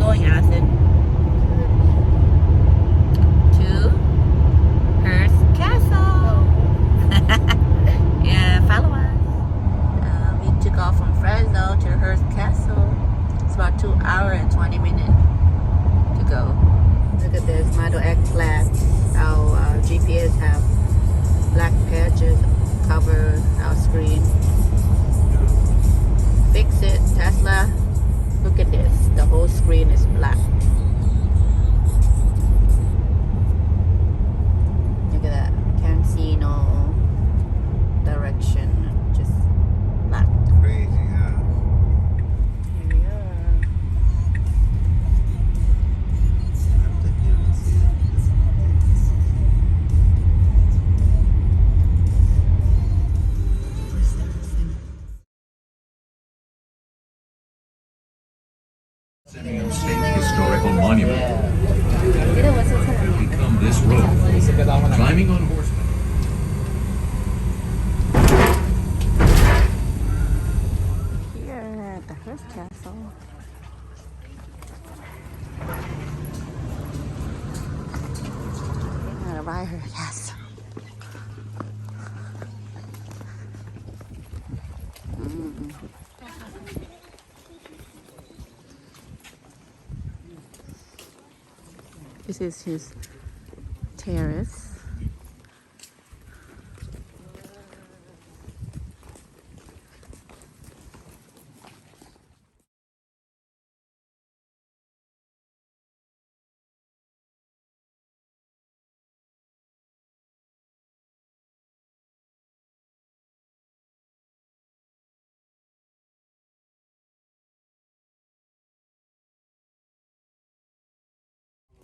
going, Allison? To Hearst Castle. Yeah, follow us. We took off from Fresno to Hearst Castle. It's about 2 hours and 20 minutes to go. Look at this Model X flat. Our GPS have black patches cover our screen. Fix it, Tesla. Look at this. The whole screen is black. Look at that. Can't see no direction. Just black. Crazy, huh? Here we are. Simeon State Historical Monument. We come this road, climbing on horseback. Here at the Hearst Castle. At a Ryder Castle. This is his terrace.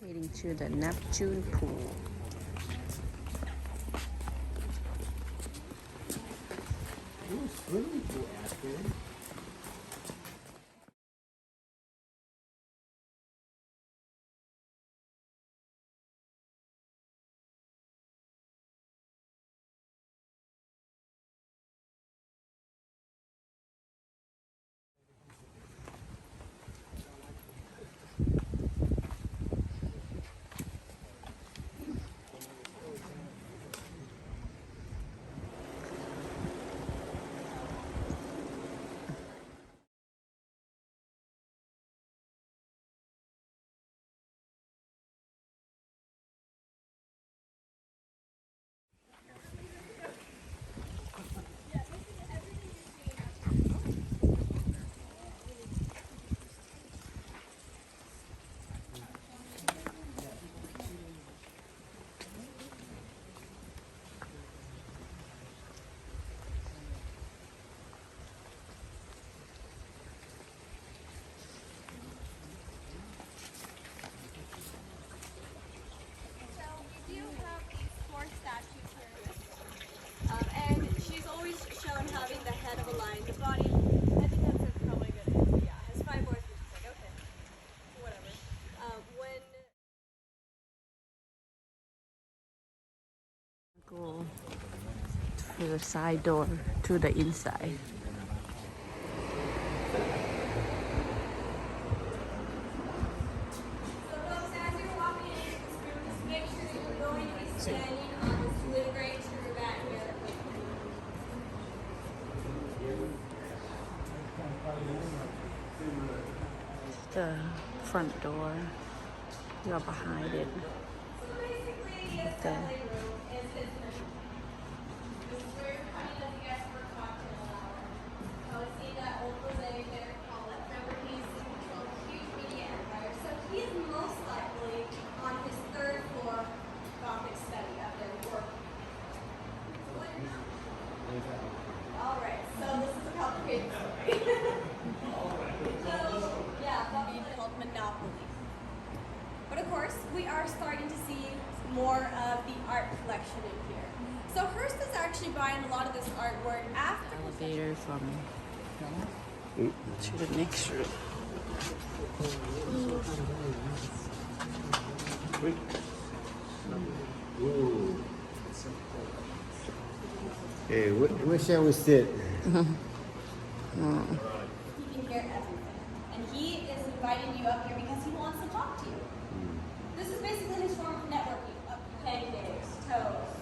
Leading to the Neptune pool. And she's always shown having the head of a lion, the body. I think that's probably good. Yeah, has 5 words, which is like okay, whatever. When Go through the side door to the inside. so folks, as you're walking into this room, just make sure you're going to be standing on this blue gray tree back here. The front door. You're behind it. So basically, yes, Okay. that room is this room. This is where you're coming as you guys for a cocktail hour. So I see that old mosaic there, Paulette. Remember, he's in control of a huge media empire. So he's most likely on his 3rd floor Gothic study up there working. All right, so this is a complicated story. So, yeah, that would be called Monopoly. But of course, we are starting to see more of the art collection in here. So Hearst is actually buying a lot of this artwork after Elevator from to the next room. Hey, where shall we sit? he can hear everything. And he is inviting you up here because he to you. This is basically his form of networking. Pancakes, toast,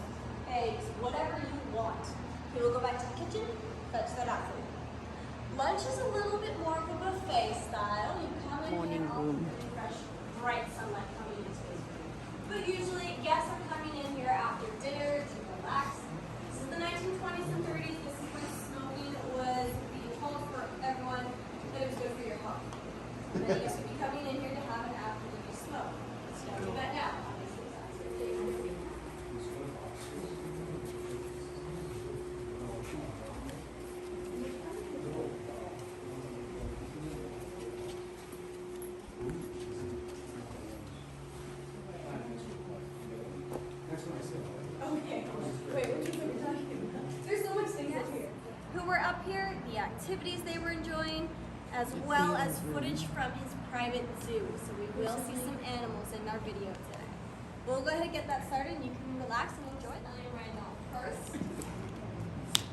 eggs, whatever you want. He will go back to the kitchen, fetch that out for you. Lunch is a little bit more of a buffet style. You come in Morning here, all room. really fresh, bright sunlight coming into his room. But usually guests are coming in here after dinner to relax. This is the 1920s and 30s. This is when smoking was being told for everyone that it was good for your health. Many guests would be coming in here to have an after you smoke. Let's don't do that now. Obviously, that's your thing. Okay. Wait, what are you talking about? There's so much things up here. Who were up here, the activities they were enjoying, as well as footage from his private zoo. So we will see some animals in our video today. We'll go ahead and get that started and you can relax and enjoy that. Randolph first.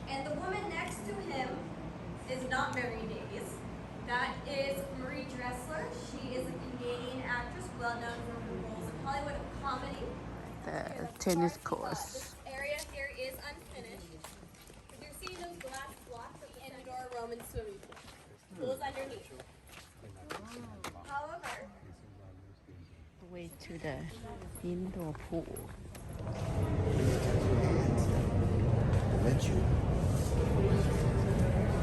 And the woman next to him is not Mary Davies. That is Marie Dressler. She is a Canadian actress well known for her roles in Hollywood comedy. The tennis course. This area here is unfinished. You're seeing those glass blocks of the indoor Roman swimming pool. Pools underneath. However, The way to the indoor pool.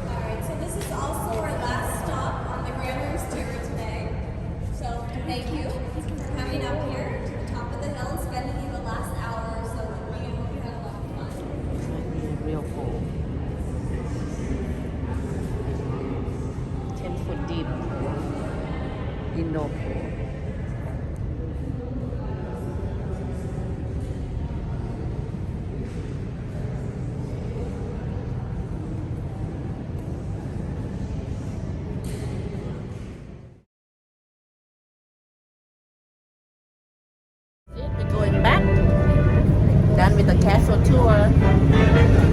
alright, so this is also our last stop on the Grand Rooms tour today. So thank you for coming up here to the top of the hill and spending the last hour or so with me. I hope you had a lot of fun. Might be a real pool. 10-foot deep indoor pool. We're going back. Done with the castle tour.